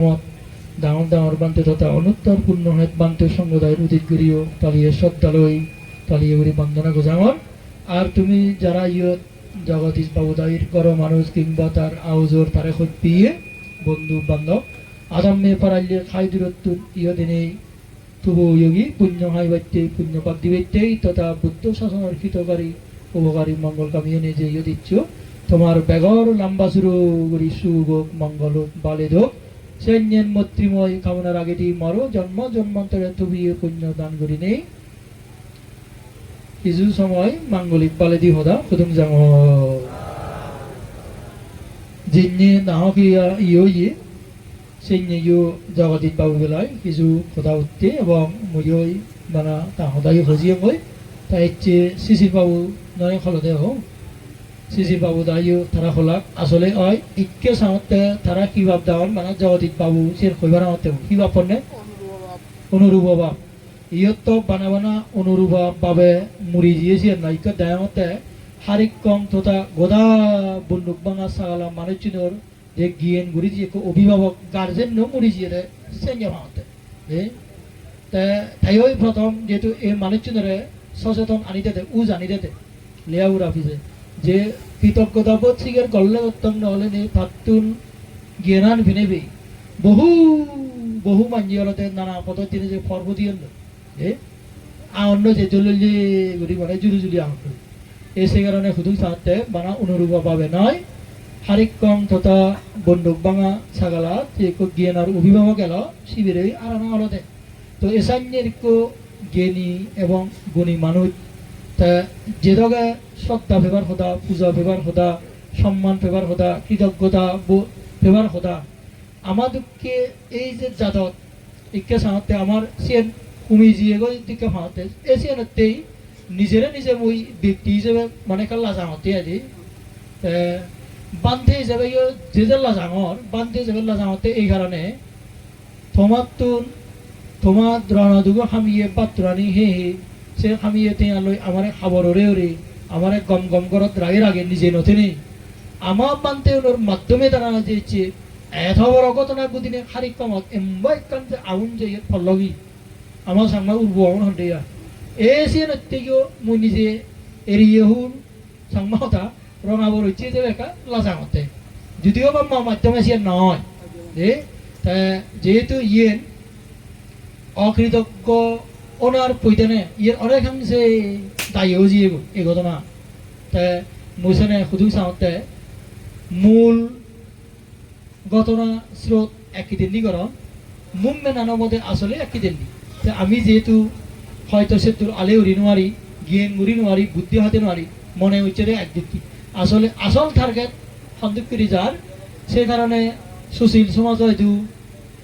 ডাঙৰ ডাঙৰ বান্তে তথা অনুত্তৰ পূৰ্ণ হেত বান্তে সম্প্রদায়ের উদিত করিও তালিয়ে শ্রদ্ধালয় তালিয়ে করে বন্দনা গোজাঙর। আর তুমি যারা জগদীশ বাবুদাইর গড় মানুষ কিংবা তার আউজোর তারে খোঁজ পিয়ে বন্ধু বান্ধব আদাম্যে পারাইলে খাই দূরত্ব দিনে তুবু যোগী পুণ্য হাই বাত্যে পুণ্য পাক দিবেত্যেই তথা বুদ্ধ শাসনের হিতকারী উপকারী মঙ্গলকামী নিজে দিচ্ছ তোমার বেগর লম্বা শুরু করি সুযোগ মঙ্গল বালে দোক সৈন্যের মৈত্রীময় কামনার আগেটি মরো জন্ম জন্মান্তরে তুমি পুণ্য দান করি নেই কিছু সময় মাঙ্গলিক বালে দি হদা খুদুম যাং যিনি নাহক ইয়ে সৈন্য জগদীশ বাবু বেলায় কিছু কথা উঠতে এবং মুই বানা তা সদায় হজিয়ে মই তাই ইচ্ছে শিশির বাবু নয় খলদে হোক শিশির বাবু দাইও তারা হলাক আসলে হয় ইকে সামতে তারা কি ভাব দাওয়ান মানে জগদীশ বাবু সে কইবার আমাতে কি ভাব পড়নে অনুরূপ ভাব ইয়ত তো বানা বানা অনুরূপ ভাবে মুড়ি দিয়েছি না ইকে দায়ামতে হারিক কম তথা গোদা বন্দুক বাঙা সাগালা মানুষজনের যে জ্ঞান গুড়ি দিয়ে অভিভাবক গার্জেন নো মুড়ি দিয়ে দেয় সেঞ্জা ভাঙতে তাই ওই প্রথম যেহেতু এই মানুষজনের সচেতন আনিতে দে উজ আনিতে দে লেয়াউর আফিসে যে কৃতজ্ঞতা বোধ শিখের গল্লে উত্তম নহলে নেই ভাতুন জ্ঞান ভিনেবি বহু বহু মাঞ্জিয়ালতে নানা পদ্ধতি যে ফর্ম দিয়ে অন্য যে জললি গুড়ি মানে জুলি জুলি আহত এই সে কারণে শুধু চাতে বানা অনুরূপ পাবে নয় হারিক কম তথা বন্দুক বাঙা ছাগালা যে জ্ঞান আর অভিভাবক এল শিবিরে আরানা হলতে তো এসান্যের জ্ঞানী এবং গুণী মানুষ তা যে দগে শ্রদ্ধা ফেবার হতা পূজা ফেবার হতা সম্মান ফেবার হতা কৃতজ্ঞতা ফেবার হতা আমাদেরকে এই যে জাতত ইকে সাহাতে আমার সিয়েন কুমি জিয়ে গো দিকে সাহাতে এই সিয়েনতেই নিজেরে নিজে মই ব্যক্তি হিসেবে মানে কাল্লা জাঙতে আদি বান্ধে হিসেবে যে যে লাজাঙর বান্ধে হিসেবে লাজাঙতে এই কারণে তোমার দ্রণাদুগো হামিয়ে বাত্রানি হে সে হামিয়ে তে আলোয় আমার খাবার ওরে ওরে আমার গম গম করত রাগের আগে নিজে নথে নেই আমার বান্ধে ওর মাধ্যমে তারা যেছে এত বড় ঘটনা বুদিনে হারিক কামত এম্বাই কান্তে আউন যে ফলগি আমার সাংমা উর্ব আউন হন্ডেয়া এসে নত্যেও মই নিজে এড়িয়ে হুন সাংমা হতা রঙাবর হচ্ছে যে একা লাজাঙতে যদিও বা মাধ্যমে সে নয় যেহেতু ইয়েন অকৃতজ্ঞ ওনার পৈতেনে ইয়ের অনেকাংশে দায়ীও জিয়ে এই ঘটনা তা মুসেনে শুধু চাওঁতে মূল ঘটনা স্রোত একই দিনই করন মুম মেনানোর মধ্যে আসলে একই দিনই তা আমি যেহেতু হয়তো সে তোর আলে উড়ি নোয়ারি জ্ঞান উড়ি নোয়ারি বুদ্ধি হাতে নোয়ারি মনে হচ্ছে রে একদিকটি আসলে আসল টার্গেট সন্দীপ করি যার সে কারণে সুশীল সমাজ হয়তো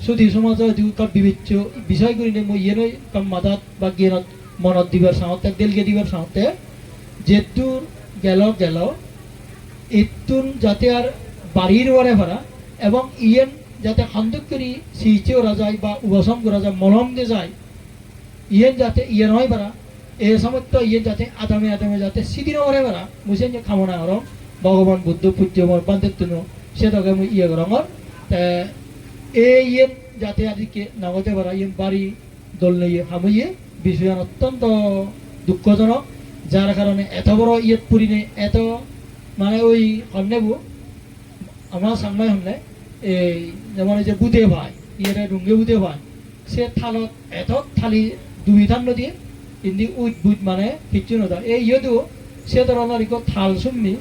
সুধী সমাজ হয়তো বিবেচ্য বিষয় করি নে মই ইয়ে কম মাদাত বা জ্ঞানত মনত দিবার সাহতে দেলকে দিবার সাহতে যেতুর গেল এতুন যাতে আর বাড়ির ওয়ারে ভরা এবং ইয়েন যাতে সন্দীপ করি সিঁচে ওরা যায় বা উপশম করা যায় মলম দিয়ে যায় ইয়েন যাতে ইয়ে নয় ভরা এই সমস্ত ইয়ে যাতে আদামে আদামে যাতে সিদিন ওরে বেড়া মুসেন যে কামনা করম ভগবান বুদ্ধ পূজ্যময় বান্ধব সে তোকে মুই ইয়ে করমর এই ইয়ে যাতে আদিকে নাগতে পারা ইয়ে বাড়ি দল নিয়ে হামুইয়ে বিষয় অত্যন্ত দুঃখজনক যার কারণে এত বড় ইয়ে পুরিনে এত মানে ওই হন্নেবু আমার সাংমাই হন্নে এই যেমন যে বুধে ভাই ইয়ে ডুঙ্গে বুধে ভাই সে থালত এত থালি দুই ধান দিয়ে ইন্দি উদ্ভুত মানে কিচ্ছু নয় এই ইয়েতো সে ধরনের থাল শুনবি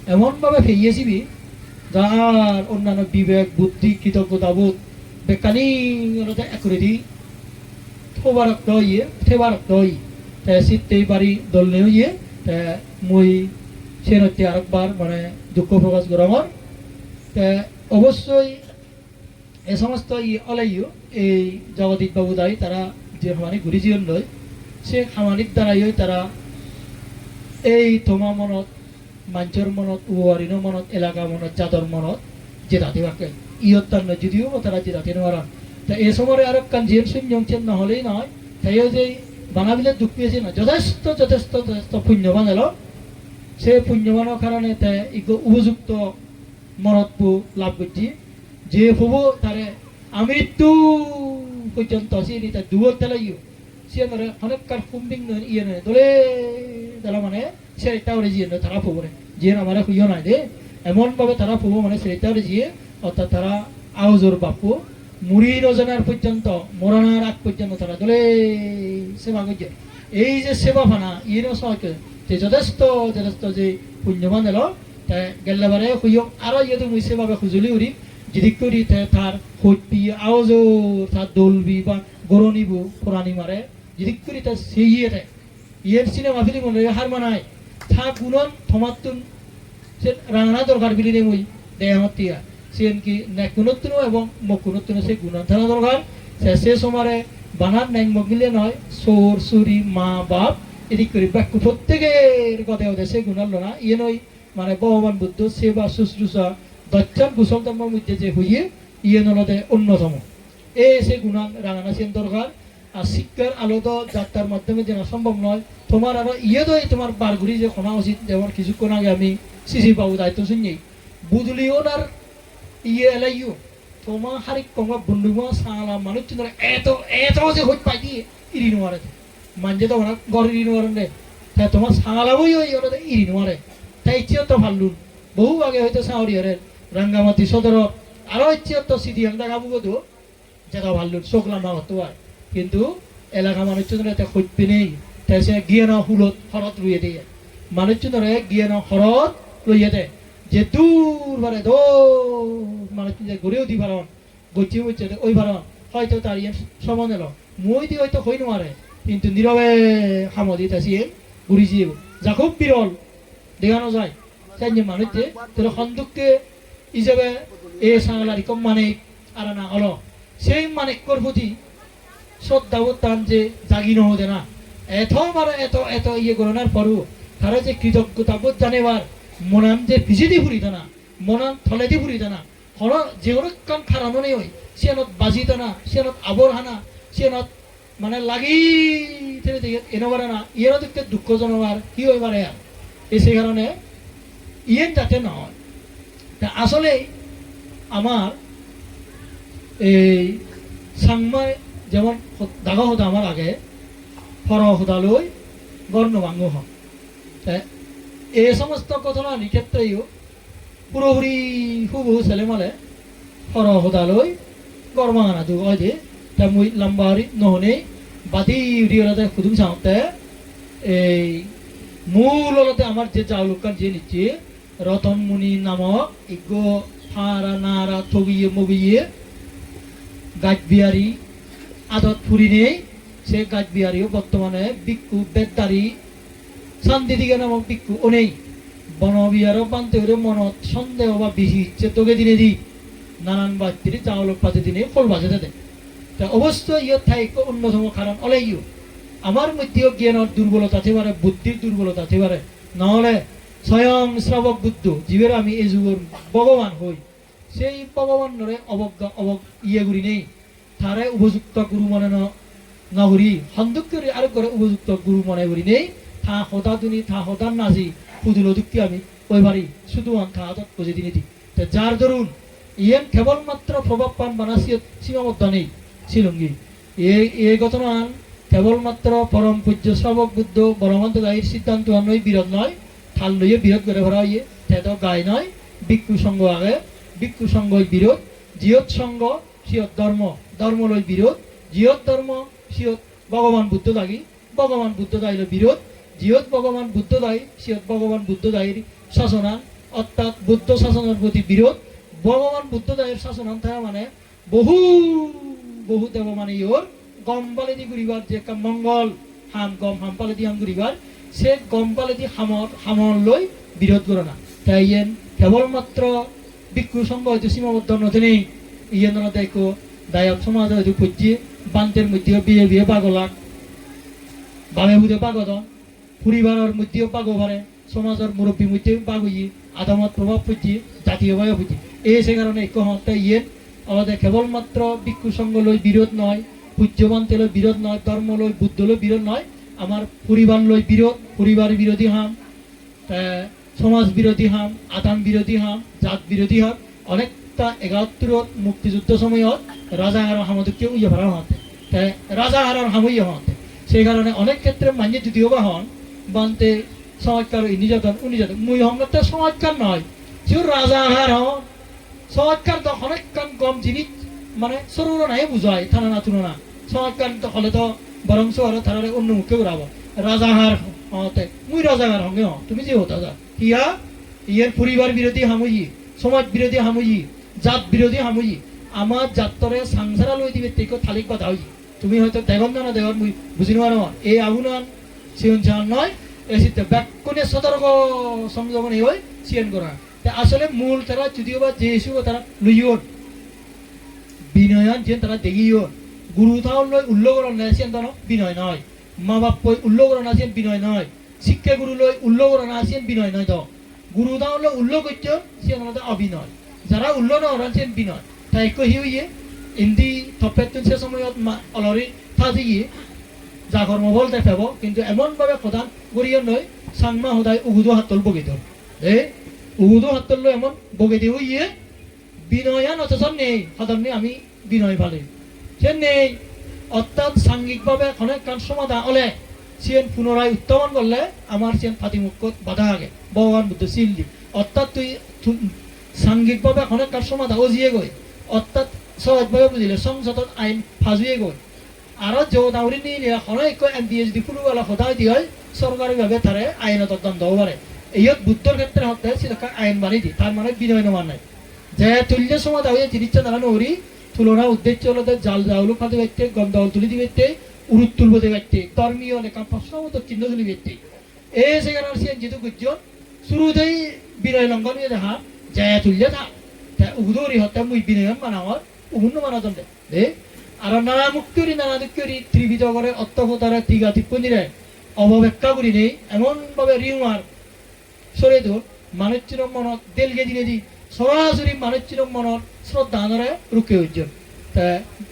এমনভাবে ফেইয়েছিবি যার অন্যান্য বিবেক বুদ্ধি কৃতজ্ঞতা বোধ বেকানি একরে দি থোবারক্ত ইয়ে থেবারক্ত শীতেই বাড়ি দল নেও ইয়ে মই সে নত্যে আরেকবার মানে দুঃখ প্রকাশ করা আমার অবশ্যই এ সমস্ত ই অলাইও এই জগদীশ বাবু দাই তারা যে মানে ঘুরি জীবন লয় সে সামাজিক দ্বারাই তারা এই তোমার মনত মাঞ্চর মনত উয়ারিনো মনত এলাকা মনত জাতর মনত যে রাতে বাকে ইয়ত্তার নয় যদিও তারা যে রাতে নোয়ারা তা এ সময় আর কান জিএম সুঞ্জংছেন নহলেই নয় তাইও যে বাঙাবিলে দুঃখ পেয়েছে না যথেষ্ট যথেষ্ট যথেষ্ট পুণ্যবান এলো সে পুণ্যবানের কারণে তাই উপযুক্ত মনত লাভ করছি যে হবো তারে আমৃত্যু পর্যন্ত সিনিটা দুয়ার তেলাইও সিয়ানরে অনেককার কুম্বিং ইয়ে নয় দলে তারা মানে সেটা ওরে জিয়ে তারা ফুবরে জিয়ে আমারে খুইও নাই দে এমন ভাবে তারা ফুবো মানে সেটা ওরে জিয়ে অর্থাৎ তারা আওজোর বাপু মুড়ি রজনার পর্যন্ত মরণার আগ পর্যন্ত তারা দলে সেবা করছে এই যে সেবা ফানা ইয়ে সহকে যে যথেষ্ট যথেষ্ট যে পুণ্যমান এলো তাই গেলেবারে খুইও আরো ইয়ে মুই সেভাবে খুঁজলি উড়ি যদি করি তার হইপি আওজোর তার দলবি বা গরনিবু পুরানি মারে যদি করি তার সেই ইয়ে ইয়ের সিনেমা ফিল্ম হার মানায় থা গুণন থমাতুন সে রাঙা দরকার বিলি রে মুই দেহতিয়া সেন কি নেকুনতুন এবং মকুনতুন সে গুণন থানা দরকার সে সমারে বানার ন্যাং মগিলে নয় সোর সুরি মা বাপ এদিক করি বাক্য প্রত্যেকের কথা ওদের সে গুণাল না ইয়ে নয় মানে ভগবান বুদ্ধ সেবা শুশ্রূষা দচ্চান কুশল ধর্মের মধ্যে যে হইয়ে ইয়ে নলদে অন্যতম এ সে গুণান রাঙানা সেন দরকার আর শিক্ষার আলোত যাত্রার মাধ্যমে যেন সম্ভব নয় তোমার আরো ইয়ে দই তোমার বারগুড়ি যে শোনা উচিত যেমন কিছুক্ষণ আগে আমি সিসি বাবু দায়িত্ব শুনি বুঝলিও নার ইয়ে এলাইও তোমার হারিক কমা বন্ধুমা সালা মানুষ চিন্তা এত এত যে হইত পাই দিয়ে ইরি নোয়ারে মানজে তো ওরা গড় ইরি নোয়ারেন রে তাই তোমার সালাবই ওই ওরা ইরি নোয়ারে তাই ইচ্ছে তো ভাল্লুন বহু আগে হয়তো সাউরিয়ারের রাঙ্গামাটি সদরত আরো ইচ্ছে তো সিধি আংটা গাবু গো যেটা ভাল্লুন চোখলাম না হতো আর কিন্তু এলাকা মানুষজন এটা খুঁজবে নেই তাই সে গিয়ে না হুলত হরত রুইয়ে দিয়ে মানুষজনরে গিয়ে না হরত রুইয়ে দেয় যে দূর বারে দো মানুষজন যে ঘুরেও দি পারন গচ্ছি বলছে ওই পারন হয়তো তার ইয়ে সমান এলো মই দি হয়তো হই নোয়ারে কিন্তু নীরবে হামদি তাছি ঘুরি দিয়ে যা খুব বিরল দেখানো যায় তাই যে মানুষ যে তাহলে সন্দুককে হিসাবে এ সাংলারি কম মানিক আর না হলো সেই মানিকর প্রতি শ্রদ্ধা টান যে জাগি নহতে না এত মানে এত এত ইয়ে গণনার পরও তারা যে কৃতজ্ঞতা বোধ জানেবার মনান যে ভিজিদি ফুরিত না মনান থলেদি ফুরিত না হর যে কাম খারানো নেই হয় সিয়ানত বাজিত না সিয়ানত আবর হানা সিয়ানত মানে লাগি এনেবারে না ইয়ের দিকে দুঃখ জনাবার কি হইবারে আর সে কারণে ইয়েন যাতে নহয় আসলে আমার এই সাংমায় যেমন দাগা হতো আমার আগে ফর হতালৈ গর্ণ ভাঙ্গ হন এই সমস্ত ঘটনা ক্ষেত্রেও পুরোপুরি হুবহু ছেলেমালে ফর হতালৈ গর্মানা দু হয় যে তা মুই লম্বারি নহনে বাদি উড়িয়ে খুদুম চাওঁতে এই মূল অলতে আমার যে চাউলকান যে নিচ্ছে রতন মুনি নামক ইগো ফারা নারা থগিয়ে মগিয়ে গাছ বিহারি আদত ফুরি নেই সে গাছ বিহারিও বর্তমানে বিক্ষু বেদারি শান্তি দিকে নামক বিক্ষু ও নেই বনবিহারও বানতে হলে মনত সন্দেহ বা বেশি ইচ্ছে তোকে দিনে দি নানান বাচ্চারি চাউল পাতে দিনে ফল বাজাতে দেয় তা অবশ্যই ইয়ে থাই অন্যতম কারণ অলেইও আমার মধ্যেও জ্ঞানের দুর্বলতা আছে পারে বুদ্ধির দুর্বলতা আছে পারে নহলে স্বয়ং শ্রাবক বুদ্ধ জীবের আমি এই যুগের ভগবান হই সেই ভগবানরে অবজ্ঞা ইয়ে করি নেই তারে উপযুক্ত গুরু মনে নগরী সন্দুক করে আর করে উপযুক্ত গুরু মনে করি নেই থা হতা দুনি থা হতার নাজি পুদুল দুঃখী আমি ওই বাড়ি শুধু থা হাতত বুঝে দিনে দিই যার ধরুন ইয়েন কেবলমাত্র প্রভাব পান বানাসি সীমাবদ্ধ নেই শিলঙ্গি এই ঘটনা কেবলমাত্র পরম পূজ্য শ্রাবক বুদ্ধ বরমন্ত গাইর সিদ্ধান্ত নয় বিরোধ নয় থাল লইয়ে বিরোধ করে ভরা ইয়ে তেত গায় নয় ভিক্ষু সঙ্গ আগে ভিক্ষু সঙ্গ বিরোধ জিয়ত সঙ্গ সিয়ত ধর্ম ধর্ম লই বিরোধ জিয়ত ধর্ম সিয়ত ভগবান বুদ্ধ দাগি ভগবান বুদ্ধ দাইল বিরোধ জিয়ত ভগবান বুদ্ধ দায়ী সিয়ত ভগবান বুদ্ধ দায়ীর শাসনান অর্থাৎ বুদ্ধ শাসনের প্রতি বিরোধ ভগবান বুদ্ধ দায়ের শাসনান থাকা মানে বহু বহু দেব মানে ইয়োর গম পালে দি ঘুরিবার যে মঙ্গল হাম গম হাম পালে দি হাম ঘুরিবার সে গম পালে দি হামর লই বিরোধ করে না তাই ইয়েন কেবলমাত্র ভিক্ষু সঙ্গ হয়তো সীমাবদ্ধ নথে নেই ইয়েন দেখো দায়ক সমাজ হয়তো পুজিয়ে বান্তের মধ্যে বিয়ে বিয়ে পাগলাক বাবে বুধে পাগদন পরিবারের মধ্যেও পাগ পারে সমাজের মুরব্বী মধ্যে পাগই আদামত প্রভাব পুজি জাতীয়ভাবে পুজি এই সে কারণে একমাত্র ইয়েন আমাদের কেবলমাত্র ভিক্ষু সঙ্গ লই বিরোধ নয় পূজ্যবান্তে লই বিরোধ নয় ধর্ম লই বুদ্ধ লই বিরোধ নয় আমার পরিবার লই বিরোধ পরিবার বিরোধী হাম সমাজ বিরোধী হাম আদান বিরোধী হাম জাত বিরোধী হাম অনেক 1971 মুক্তিযুদ্ধ সময়ত রাজাহাৰৰ সামুদ্রিককে উইয়ে ভরা হতে তাই রাজাহাৰৰ সামুইয়ে হতে সেই কারণে অনেক ক্ষেত্রে মান্য যদিও বা হন বানতে সমাজকার নির্যাতন নির্যাতন মুই হংতে সমাজকার নয় যে রাজাহার হন সমাজকার তো অনেক কম জিনিস মানে সরুর নাই বুঝায় থানা না তুলনা সমাজকার তো হলে তো বরং আর তারা অন্য মুখে উড়াবো রাজাহার হতে মুই রাজাহার হঙ্গে হ তুমি যে হতা যা ইয়া ইয়ের পরিবার বিরোধী হামুই সমাজ বিরোধী হামুই জাত বিরোধী হামুই আমার জাতরে সংসারা লই দিবে তেকো থালিক কথা হই তুমি হয়তো দেগন না দেগন মুই বুঝি নোয়ার এই আগুনান সিয়ন চান নয় এসিতে ব্যাকুনে সতর্ক সংযমন এই সিয়ন করা তা আসলে মূল তারা যদিও বা যে ইস্যু তারা লইও বিনয়ন যে তারা দেখিও গুরু থাও লই উল্লগরণ নেছেন তানো বিনয় নয় মা বাপ পই উল্লগরণ আছেন বিনয় নয় শিক্ষা গুরু লই উল্লগরণ আছেন বিনয় নয় তো গুরু থাও লই উল্লগ করছ সিয়ন অবিনয় যারা উল্লগরণ আছেন বিনয় তাই কহিয়ে ইন্দি থপেতুন সে সময়ত অলরি থাজিয়ে যা কর্ম বলতে ফেব কিন্তু এমনভাবে প্রধান করিও নয় সাংমা সদায় উগুদো হাতল বগে ধর উগুদো হাতল এমন বগে দিয়ে ইয়ে বিনয়ান অথচ নেই সদন আমি বিনয় ভালে সে নেই অর্থাৎ সাংঘিকভাবে অনেক কান সমাধান হলে সিয়েন পুনরায় উত্তমন করলে আমার সিয়েন ফাতিমুক্ত বাধা আগে ভগবান বুদ্ধ সিল দি অর্থাৎ তুই সাংঘিকভাবে অনেক কান সমাধান অজিয়ে গই অর্থাৎ সহজভাবে বুঝিলে সংসদত আইন ফাজুয়ে গই আর যৌ দাউরি নিয়ে অনেক এমপিএস দি ফুলওয়ালা সদায় দিয়ে সরকারিভাবে তারে আইনত দণ্ড হব পারে এইত বুদ্ধর ক্ষেত্রে হতে সেটা আইন বানি দি তার মানে বিনয় নমান নাই যে তুল্য সমাধান হয়ে জিনিস দাঁড়া নৌরি তুলনা উদ্দেশ্য হলো জাল জাউলু খাতে ব্যক্তি গম দাউল তুলি দিবে উরুত তুলব দে ব্যক্তি ধর্মীয় লেখা প্রশ্নমত চিহ্ন তুলি ব্যক্তি এই সেখানে সে যেহেতু গুজন শুরুতেই বিনয় লঙ্ঘন হয়ে দেখা যায় তুললে থাক উগুদরি হত্যা মুই বিনয়ন মানাওয়ার উগুন্ন মানাতন দে আর নানা মুক্তি নানা দুঃখরি ত্রিবিধ করে অত্যবতারে তিগা তিপ্পনিরে অবব্যাখ্যা করি নেই এমনভাবে রিউমার সরে দূর মানুষের মনত দেলগে দিনে দি সরাসরি মানুষের মনত শ্রদ্ধা আনরে রুখে উজ্জ্বল তা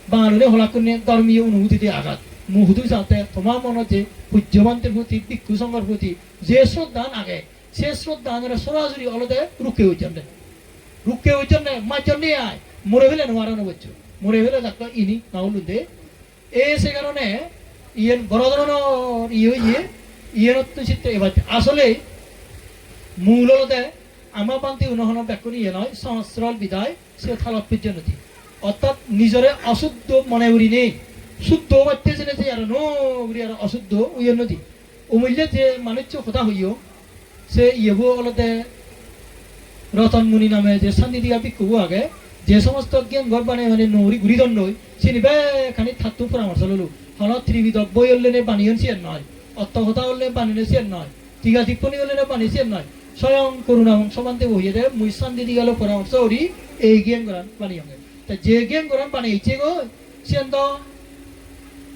বাঙালি হলাকুনে ধর্মীয় অনুভূতিতে আঘাত মুহুদু যাতে তোমার মনে যে পূজ্যবান্তের প্রতি ভিক্ষু সংঘের প্রতি যে শ্রদ্ধা আগে সে শ্রদ্ধা আনরে সরাসরি অলদে রুখে উজ্জ্বল রুখে উজ্জ্বল মাঝজন নিয়ে আয় মরে ফেলে নোয়ারানো বলছো মরে ফেলে থাকতো ইনি নাহলু দে সে কারণে ইয়েন বড় ধরনের ইয়েনত চিত্র এবার আসলে মূল হলতে আমার পান্তি উনহন ব্যাকুন ইয়ে নয় সহস্রল বিদায় সে থালপ্পির জন্য অর্থাৎ নিজরে অশুদ্ধ মনে উড়ি নেই শুদ্ধ বাড়তে জেনেছে আর নি আর অশুদ্ধ উইয়ের নদী অমূল্যে যে মানুষ কথা হইও সে ইয়েবু অলতে রতন মুনি নামে যে শান্তি দিয়া বিক্ষুবু আগে যে সমস্ত জ্ঞান ঘর বানায় মানে নৌরি ঘুরিদণ্ড চিনি খানি থাকতো পরামর্শ ললু হল ত্রিবিধ বই হলে বানিয়ে সিয়ার নয় অর্থকথা হলে বানিয়ে সিয়ার নয় টিকা টিপ্পনি হলে বানিয়ে সিয়ার নয় স্বয়ং করুণা সমান্তে বহিয়ে দেয় মুই শান্তি দিয়ে গেল পরামর্শ করি এই জ্ঞান গরান বানিয়ে তা যে জ্ঞান গরান বানিয়েছে গো সিয়ান তো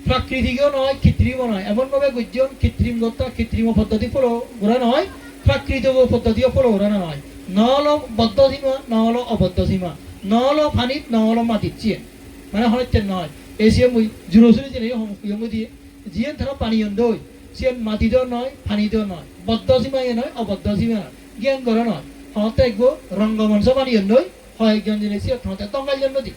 প্রাকৃতিকও নয় কৃত্রিমও নয় এমনভাবে গুজন কৃত্রিম গতা কৃত্রিম পদ্ধতি ফলো গোড়া নয় প্রাকৃতিক পদ্ধতিও ফলো গোড়া নয় নহল বদ্ধ সীমা নহল অবদ্ধ সীমা নহল ফানিত নহল মাটিত চিয়ে মানে হচ্ছে নয় এসিয়ে মুই জুরসুরি জেনে ইয়ঙ্গ দিয়ে যিয়ে ধরো পানি দই সে মাটিতেও নয় ফানিতেও নয় বদ্ধ সীমায় নয় অবদ্ধ সীমা নয় জ্ঞান করে নয় হতে একগো রঙ্গমঞ্চ পানি দই হয় একজন জেনে সে হতে তঙ্গাল জন্য দি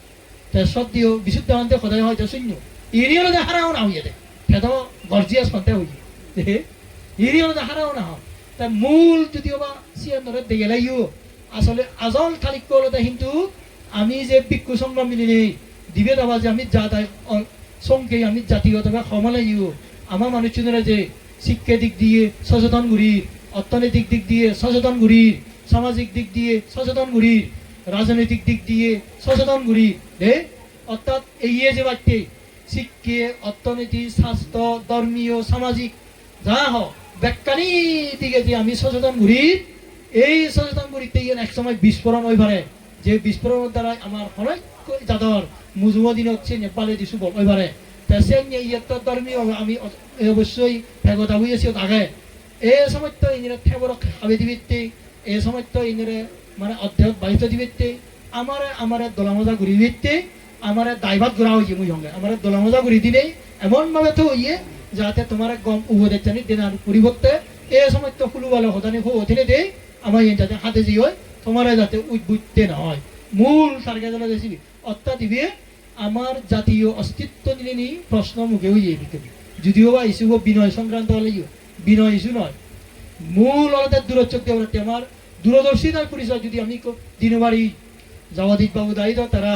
তা সত্যিও বিশুদ্ধ মানতে সদায় হয়তো শূন্য ইরিয়ল যে হারাও না হইয়ে দেয় সেটা গর্জিয়াস মানতে হইয়ে ইরিয়ল যে হারাও না হয় তা মূল যদিও বা সিয়ান ধরে দেখে লাইও আসলে আজল খালিক করতে কিন্তু আমি যে ভিক্ষু সংগ্রাম মিলি নেই দিবে দাবা যে আমি সংখ্যে আমি জাতিগতভাবে সমালাইও আমার মানুষজনেরা যে শিক্ষা দিক দিয়ে সচেতন ঘুরির অর্থনৈতিক দিক দিয়ে সচেতন ঘুরির সামাজিক দিক দিয়ে সচেতন ঘুরির রাজনৈতিক দিক দিয়ে সচেতন ঘুরির অর্থাৎ এই যে বাড়তে শিক্ষা অর্থনীতি স্বাস্থ্য ধর্মীয় সামাজিক যা হোক ব্যাখ্যানি দিকে যে আমি সচেতন ঘুরি এই সচেতন ঘুরিতে গিয়ে এক সময় বিস্ফোরণ ওই পারে যে বিস্ফোরণের দ্বারা আমার অনেক যাদর মুজুমা দিন হচ্ছে নেপালে দিছু বল ওই পারে তা সে ধর্মীয় আমি অবশ্যই ফেগতা বুঝেছি আগে এই সময় তো ইংরেজ ফেবর খাবে দিবিতে এই সময় তো ইংরে মানে অধ্যয়ন বাড়িত দিবিতে আমার দোলামজা ঘুরি দিতে আমার দায়ভাত ঘোরা হয়েছে মুই সঙ্গে আমার দোলামজা ঘুরি দিলেই এমনভাবে তো ইয়ে যাতে তোমার গম উভদের জানি দেনার পরিবর্তে এই সময় তো ফুলু ভালো হতানি হো ওঠেনে দেয় আমার যাতে হাতে যে হয় তোমার যাতে উদ্বুদ্ধে না হয় মূল সার্গে জ্বলা যাচ্ছিবি অর্থাৎ ইবে আমার জাতীয় অস্তিত্ব নিয়ে নি প্রশ্ন মুখে হয়ে যাবে যদিও বা ইস্যু বিনয় সংক্রান্ত হলে বিনয় ইস্যু নয় মূল আলাদা দূরচোখ দিয়ে আমার দূরদর্শিতার পরিচয় যদি আমি দিনবাড়ি জগদীশ বাবু দায়িত্ব তারা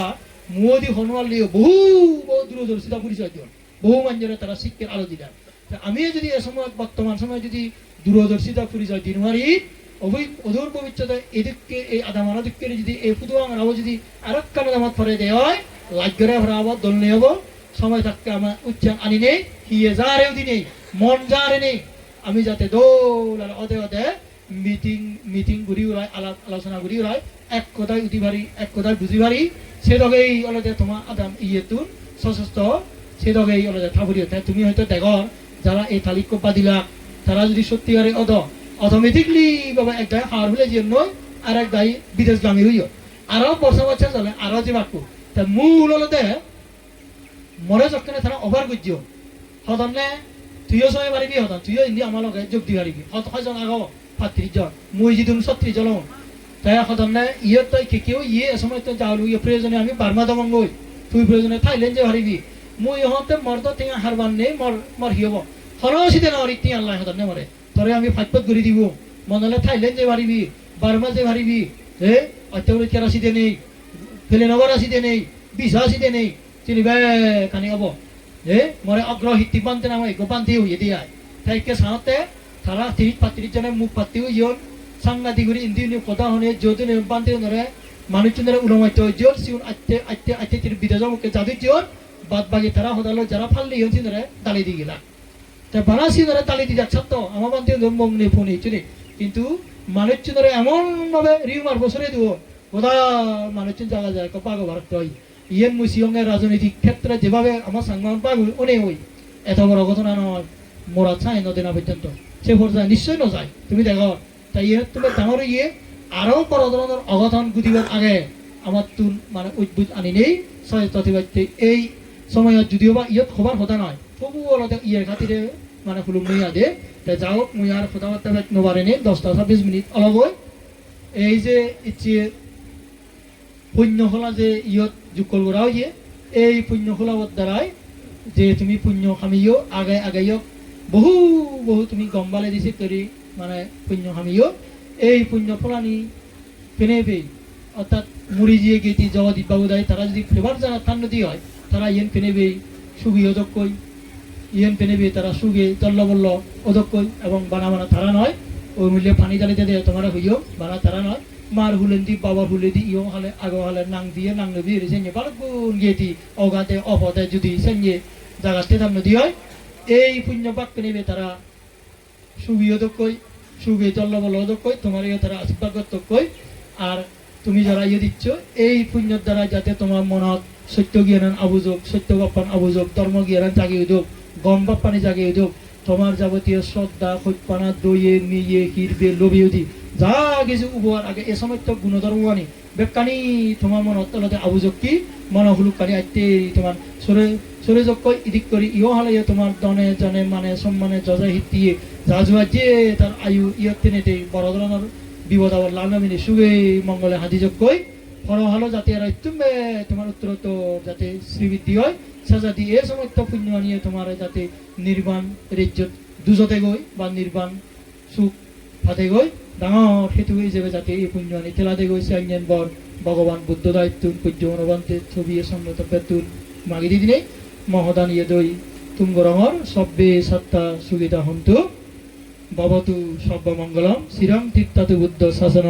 মোদী হনুমান লিও বহু বহু দূরদর্শিতা পরিচয় দিও বহু মানুষের তারা শিক্ষার আলো দিলেন আমি যদি এ সময় বর্তমান সময় যদি দূরদর্শিতা পরিচয় দিনবাড়ি অদূর ভবিষ্যতে এদিককে এই আদামানা দিককে যদি এই ফুটুয়াং রাও যদি আরেকখান দামাত ফরে দেয় হয় লাগ্যরে ভরা হব দল নিয়ে হব সময় থাকতে আমার উচ্চান আনি নেই হিয়ে যারেও দি নেই মন যারে নেই আমি যাতে দৌল আর অদে অদে মিটিং ঘুরি উড়াই আলাপ আলোচনা ঘুরি উড়াই এক কথায় উঠি পারি এক কথায় বুঝি পারি সেদগেই অলদে তোমার আদাম ইয়েতুন সশস্ত্র সেদগেই অলদে থাবুরি হতে তুমি হয়তো দেখর যারা এই তালিক বা দিলা তারা যদি সত্যিকারে অটোমেটিকলি বাবা এক দায় হার হলে যে নয় আর এক দায় বিদেশগামী হইও আরো বছর চলে আরো যে বাক্য তা মূল অলদে মরে যখন তারা অভার গুজ্য সদনে তুইও সময় পারিবি হতান তুইও ইন্দি আমার লগে যোগ দি পারিবি হয়জন আগ 35 জন মই যদি 36 জন তাই সদনে ইয়ে তই কেউ ইয়ে সময় তো যাওয়া ইয়ে প্রয়োজনে আমি বার্মা দমন গই তুই প্রয়োজনে থাইল্যান্ড যে পারিবি মই ইহঁতে মর্দ টেঙা হারবান নেই মর হিয়ব হরসিতে নরি টি আল্লাহ সদনে মরে তরে আমি ফাইপত করে দিব মনলে থাইল্যান্ড যে পারিবি বার্মা যে পারিবি হে অত্যাবধি কেরাসিতে নেই ফেলেনবার আসিতে নেই বিশা আসিতে নেই চিনিবে কানি হব হে মরে অগ্রহিতি বানতে নাম গোপান্তি হইয়ে দিয়ে তাইকে সাঁতে তারা 30-35 জনের মুখ পাতি হইয়ন সাংঘাতিক করে ইন্দি কথা হনে যদি বানতে নরে মানুষজনের উলমাইতে হইয়ন সিউন আইতে বিদেশ মুখে জাদু জিয়ন বাদ বাকি তারা হদালো যারা ফাললি হইছি নরে দালি দি গেলা তাই বানাসি নরে দালি দি যাচ্ছ তো আমার বানতে মগ্নে ফোন হইছনি কিন্তু মানুষজনের এমন ভাবে রিউমার বছরে দিব ওদা মানুষজন জায়গা যায় পাগো ভারত হয় ইয়েন মুসিয়ংয়ের রাজনৈতিক ক্ষেত্রে যেভাবে আমার সাংবাদ পাগল অনেক হই এত বড় ঘটনা নয় মোরা চাই নদিনা পর্যন্ত সে পর্যায়ে নিশ্চয় নযায় তুমি দেখো তাই ইয়ে তুমি ডাঙর ইয়ে আরো বড় ধরনের অঘটন গুদিবার আগে আমার তুন মানে উদ্বুদ্ধ আনি নেই সচেতন এই সময়ত যদিও বা ইয়ত খবর হতা নয় তবু অলতে ইয়ের খাতিরে মানে ফুলুম নিয়া দে তাই যাও মুই আর কথাবার্তা নবারে নে 10-26 মিনিট অলপ হয় এই যে ইচ্ছে পুণ্যফলা যে ইয়ত যুগল করা হইয়ে এই পুণ্যফলার দ্বারাই যে তুমি পুণ্য খামিও আগে আগেও বহু বহু তুমি গম্বালে দিছে তৈরি মানে পুণ্য খামিও এই পুণ্য ফলানি পেনে পেয়ে অর্থাৎ মুড়ি দিয়ে গেতি জগদীপ বাবু দেয় তারা যদি ফ্লেভার যারা থান্নতি হয় তারা ইয়েন পেনে পেয়ে সুগি অদক্ষই ইয়েন পেনে পেয়ে তারা সুগে তল্লবল্ল অদক্ষই এবং বানা বানা তারা নয় ওই মূল্যে পানি জ্বালিতে দেয় তোমারা হইও বানা তারা নয় মার হুলেন্দি বাবার হুলেদি ইয়ো হালে আগো হালে নাং দিয়ে নাং নবী সেঞ্জে বালগুন গিয়েতি অগাতে অপদে যদি সেঞ্জে জাগাতে তার নদী হয় এই পুণ্য বাক্য নেবে তারা সুগিও দক্ষই সুগে চল্লবল দক্ষই তোমার ইয়ে তারা আশীর্বাদ কই আর তুমি যারা ইয়ে দিচ্ছ এই পুণ্যর দ্বারা যাতে তোমার মনত সত্য জ্ঞান আবুযোগ সত্য বাপ্পান আবুযোগ ধর্ম জ্ঞান জাগিয়ে উদোগ গম বাপ্পানি জাগিয়ে উদোগ তোমার যাবতীয় শ্রদ্ধা খৈপানা দইয়ে মিয়ে হিরবে লোভিয়দি যা কিছু উপহার আগে এ সময় তো গুণধর্মানি বেকানি তোমার মন তলতে আবুযোগ কি মন হুলুকানি আইতে তোমার সরে সরে যোগ ইদিক করি ইও হলে তোমার দনে জনে মানে সম্মানে যজা হিতিয়ে যা যোয়া যে তার আয়ু ইয়ত টেনে দেই বড় ধরনের বিপদ আবার লাগামিনি সুগে মঙ্গলে হাতি যোগ কই ফর হলো যাতে আর তুমি তোমার উত্তরোত্তর যাতে শ্রীবৃদ্ধি হয় সাজা দিয়ে এ সময় তো পুণ্য আনিয়ে তোমার যাতে নির্বাণ রিজ্জত দুজতে গই বা নির্বাণ সুখ ফাতে গই ডাঙর সেতু হিসেবে যাতে এই পুণ্য আনি তেলাতে গৈছে আইন বর ভগবান বুদ্ধ দায়িত্ব পূজ্য অনুবান্তে ছবি সম্মত পেতুল মাগি দিদিনে মহদান ইয়ে দই তুঙ্গ রঙর সব্বে সত্তা সুবিধা হন্তু ভবতু সর্বমঙ্গলম শ্রীরাম তীর্থাতু বুদ্ধ শাসন